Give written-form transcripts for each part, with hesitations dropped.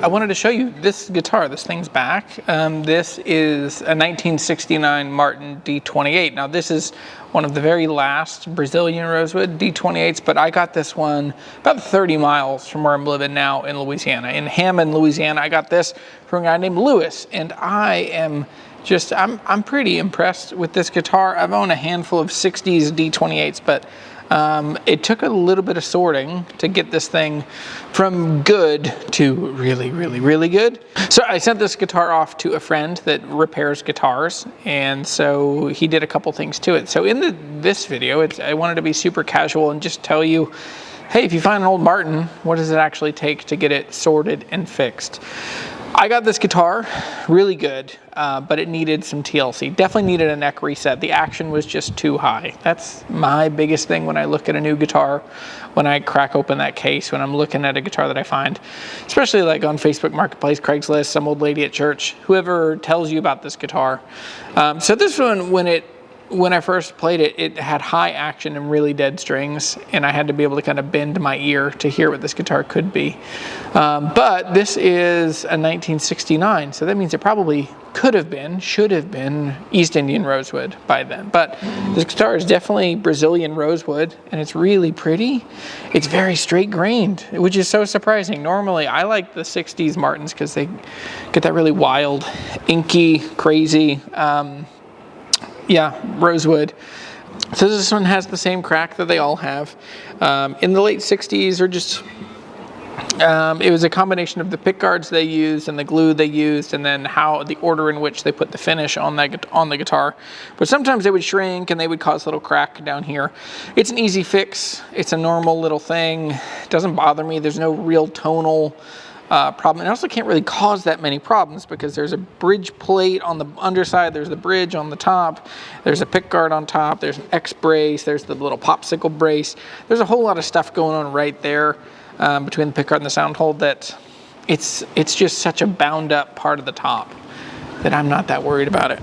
I wanted to show you this guitar. This thing's back. This is a 1969 Martin D-28. Now this is one of the very last Brazilian rosewood D-28s, but I got this one about 30 miles from where I'm living now in Louisiana. In Hammond, Louisiana, I got this from a guy named Lewis, and I am just, I'm pretty impressed with this guitar. I've owned a handful of 60s D-28s, but it took a little bit of sorting to get this thing from good to really, really, really good. So I sent this guitar off to a friend that repairs guitars, and so he did a couple things to it. So in this video, I wanted to be super casual and just tell you, hey, if you find an old Martin, what does it actually take to get it sorted and fixed? I got this guitar really good, but it needed some TLC. Definitely needed a neck reset. The action was just too high. That's my biggest thing when I look at a new guitar, when I crack open that case, when I'm looking at a guitar that I find, especially like on Facebook Marketplace, Craigslist, some old lady at church, whoever tells you about this guitar. So this one, when I first played it, it had high action and really dead strings, and I had to be able to kind of bend my ear to hear what this guitar could be. But this is a 1969, so that means it probably could have been, should have been East Indian rosewood by then. But this guitar is definitely Brazilian rosewood, and it's really pretty. It's very straight grained, which is so surprising. Normally, I like the 60s Martins because they get that really wild, inky, crazy, rosewood. So this one has the same crack that they all have. In the late 60s, or just, it was a combination of the pick guards they used and the glue they used, and then how the order in which they put the finish on the guitar. But sometimes they would shrink and they would cause a little crack down here. It's an easy fix. It's a normal little thing. It doesn't bother me. There's no real tonal problem. It also can't really cause that many problems because there's a bridge plate on the underside, there's the bridge on the top, there's a pick guard on top, there's an X brace, there's the little popsicle brace. There's a whole lot of stuff going on right there between the pick guard and the sound hole that it's just such a bound up part of the top that I'm not that worried about it.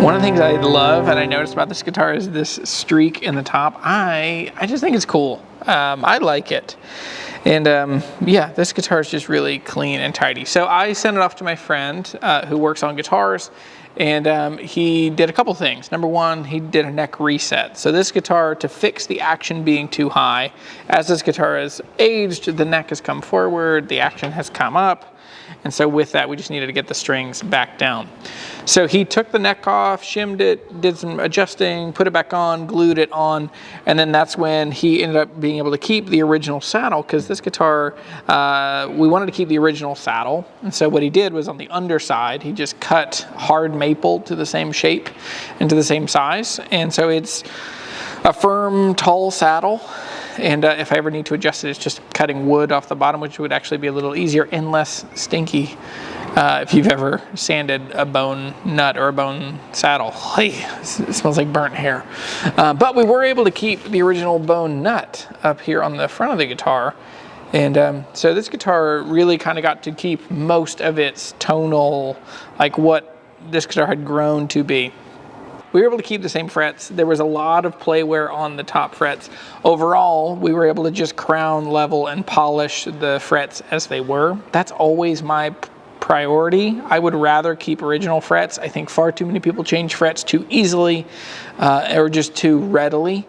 One of the things I love and I noticed about this guitar is this streak in the top. I just think it's cool. I like it. And yeah, this guitar is just really clean and tidy. So I sent it off to my friend who works on guitars, and he did a couple things. Number one, he did a neck reset. So this guitar, to fix the action being too high, as this guitar has aged, the neck has come forward, the action has come up. And so with that, we just needed to get the strings back down. So he took the neck off, shimmed it, did some adjusting, put it back on, glued it on, and then that's when he ended up being able to keep the original saddle, because this guitar, we wanted to keep the original saddle. And so what he did was on the underside, he just cut hard maple to the same shape and to the same size. And so it's a firm, tall saddle. And if I ever need to adjust it, it's just cutting wood off the bottom, which would actually be a little easier and less stinky. If you've ever sanded a bone nut or a bone saddle, it smells like burnt hair. But we were able to keep the original bone nut up here on the front of the guitar. And so this guitar really kind of got to keep most of its tonal, like what this guitar had grown to be. We were able to keep the same frets. There was a lot of play wear on the top frets. Overall, we were able to just crown, level, and polish the frets as they were. That's always my priority. I would rather keep original frets. I think far too many people change frets too easily or just too readily.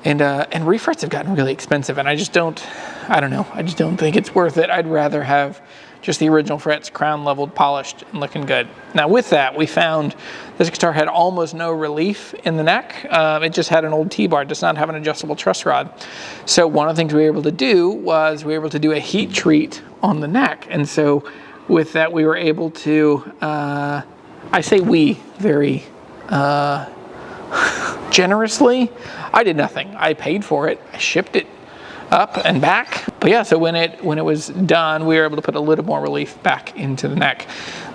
And refrets have gotten really expensive, and I just don't think it's worth it. I'd rather have just the original frets, crown leveled, polished, and looking good. Now with that, we found this guitar had almost no relief in the neck. It just had an old T-bar, it does not have an adjustable truss rod. So one of the things we were able to do was we were able to do a heat treat on the neck. And so with that, we were able to, I say we very generously. I did nothing. I paid for it. I shipped it up and back. But yeah, so when it was done, we were able to put a little more relief back into the neck.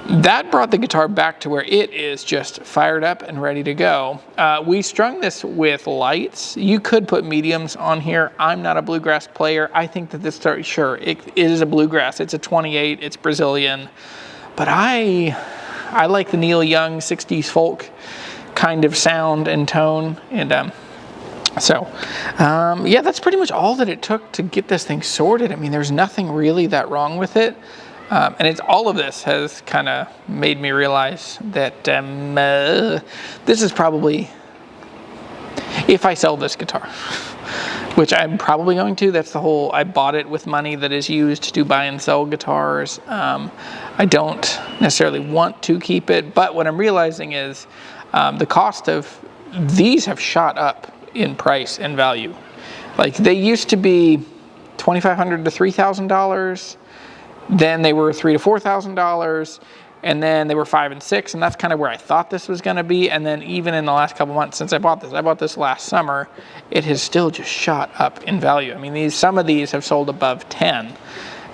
That brought the guitar back to where it is just fired up and ready to go. We strung this with lights. You could put mediums on here. I'm not a bluegrass player. I think that this guitar, sure, it is a bluegrass. It's a 28, it's Brazilian. But I like the Neil Young 60s folk kind of sound and tone. And yeah, that's pretty much all that it took to get this thing sorted. I mean, there's nothing really that wrong with it. And it's all of this has kind of made me realize that this is probably, if I sell this guitar, which I'm probably going to, that's the whole, I bought it with money that is used to buy and sell guitars. I don't necessarily want to keep it, but what I'm realizing is the cost of these have shot up in price and value. Like they used to be $2,500 to $3,000. Then they were $3,000 to $4,000, and then they were $5,000 and $6,000, and that's kind of where I thought this was going to be. And then even in the last couple months since I bought this last summer, it has still just shot up in value. I mean, some of these have sold above 10,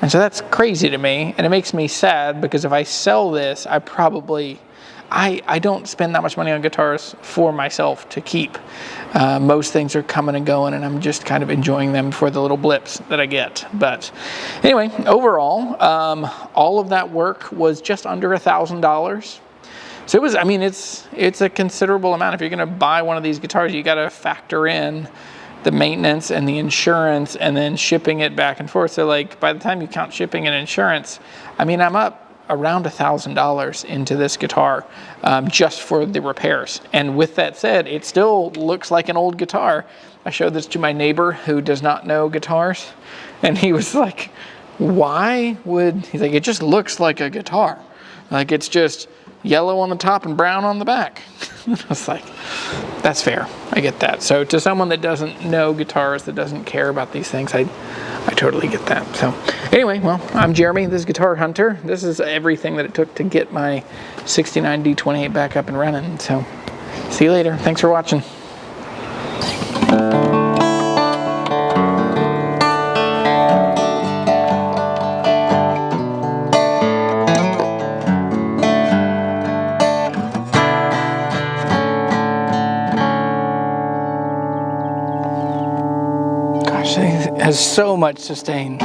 and so that's crazy to me, and it makes me sad because if I sell this, I probably, I don't spend that much money on guitars for myself to keep. Most things are coming and going, and I'm just kind of enjoying them for the little blips that I get. But anyway, overall, all of that work was just under $1,000. So it was, I mean, it's a considerable amount. If you're going to buy one of these guitars, you got to factor in the maintenance and the insurance and then shipping it back and forth. So like by the time you count shipping and insurance, I mean, I'm up around $1,000 into this guitar just for the repairs. And with that said, it still looks like an old guitar. I showed this to my neighbor who does not know guitars, and he was like, why would, he's like, it just looks like a guitar. Like it's just yellow on the top and brown on the back. I was like, that's fair. I get that. So to someone that doesn't know guitars, that doesn't care about these things, I totally get that. So anyway, well, I'm Jeremy, this is Guitar Hunter. This is everything that it took to get my 69 D-28 back up and running. So see you later. Thanks for watching. Gosh, it has so much sustain.